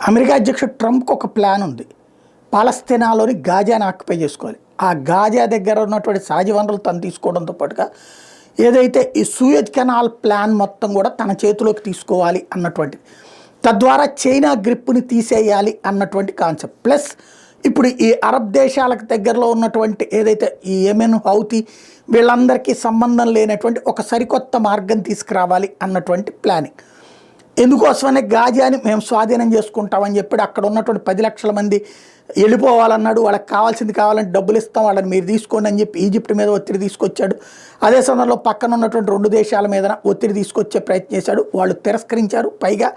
America అధ్యక్షుడు ట్రంప్కి ఒక plan ఉంది. పాలస్తీనాలోని గాజాని ఆక్యుపై చేసుకోవాలి. ఆ గాజా దగ్గర ఉన్నటువంటి సహజ వనరులు తను తీసుకోవడంతో పాటుగా ఏదైతే ఈ సూయజ్ కెనాల్ ప్లాన్ మొత్తం కూడా తన చేతిలోకి తీసుకోవాలి అన్నటువంటిది, తద్వారా చైనా గ్రిప్పుని తీసేయాలి అన్నటువంటి కాన్సెప్ట్. ప్లస్ ఇప్పుడు ఈ అరబ్ దేశాలకు దగ్గరలో ఉన్నటువంటి ఏదైతే ఈ యెమెన్, హౌతీ వీళ్ళందరికీ సంబంధం లేనటువంటి ఒక సరికొత్త మార్గం తీసుకురావాలి అన్నటువంటి ప్లానింగ్. ఎందుకోసమనే గాజాని మేము స్వాధీనం చేసుకుంటామని చెప్పి అక్కడ ఉన్నటువంటి 10 లక్షల మంది వెళ్ళిపోవాలన్నాడు. వాళ్ళకి కావాల్సింది కావాలంటే డబ్బులు ఇస్తాం, వాళ్ళని మీరు తీసుకోండి అని చెప్పి ఈజిప్ట్ మీద ఒత్తిడి తీసుకొచ్చాడు. అదే సమయంలో పక్కన ఉన్నటువంటి 2 దేశాల మీద ఒత్తిడి తీసుకొచ్చే ప్రయత్నం చేశాడు. వాళ్ళు తిరస్కరించారు. పైగా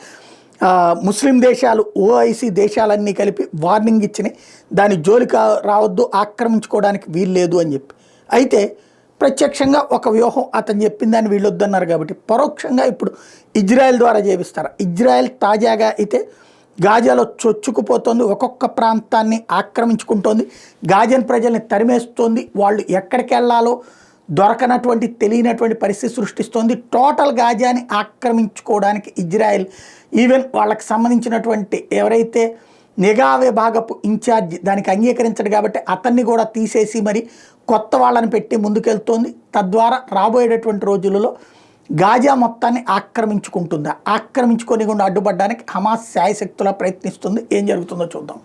ముస్లిం దేశాలు, ఓఐసీ దేశాలన్నీ కలిపి వార్నింగ్ ఇచ్చినాయి, దాని జోలికి రావద్దు, ఆక్రమించుకోవడానికి వీల్లేదు అని చెప్పి. అయితే ప్రత్యక్షంగా ఒక వ్యూహం అతను చెప్పిన దాన్ని వీళ్ళు వద్దన్నారు కాబట్టి పరోక్షంగా ఇప్పుడు ఇజ్రాయెల్ ద్వారా చేపిస్తారు. ఇజ్రాయెల్ తాజాగా అయితే గాజాలో చొచ్చుకుపోతుంది, ఒక్కొక్క ప్రాంతాన్ని ఆక్రమించుకుంటోంది, గాజాన్ ప్రజల్ని తరిమేస్తోంది, వాళ్ళు ఎక్కడికి వెళ్ళాలో దొరకనటువంటి తెలియనటువంటి పరిస్థితి సృష్టిస్తోంది. టోటల్ గాజాని ఆక్రమించుకోవడానికి ఇజ్రాయెల్ ఈవెన్ వాళ్ళకి సంబంధించినటువంటి ఎవరైతే నిఘా విభాగపు ఇన్ఛార్జ్ దానికి అంగీకరించడు కాబట్టి అతన్ని కూడా తీసేసి మరి కొత్త వాళ్ళని పెట్టి ముందుకెళ్తోంది. తద్వారా రాబోయేటటువంటి రోజులలో గాజా మొత్తాన్ని ఆక్రమించుకుంటుందా, ఆక్రమించుకొని కూడా అడ్డుపడడానికి హమాస్ శాయశక్తులా ప్రయత్నిస్తుంది. ఏం జరుగుతుందో చూద్దాం.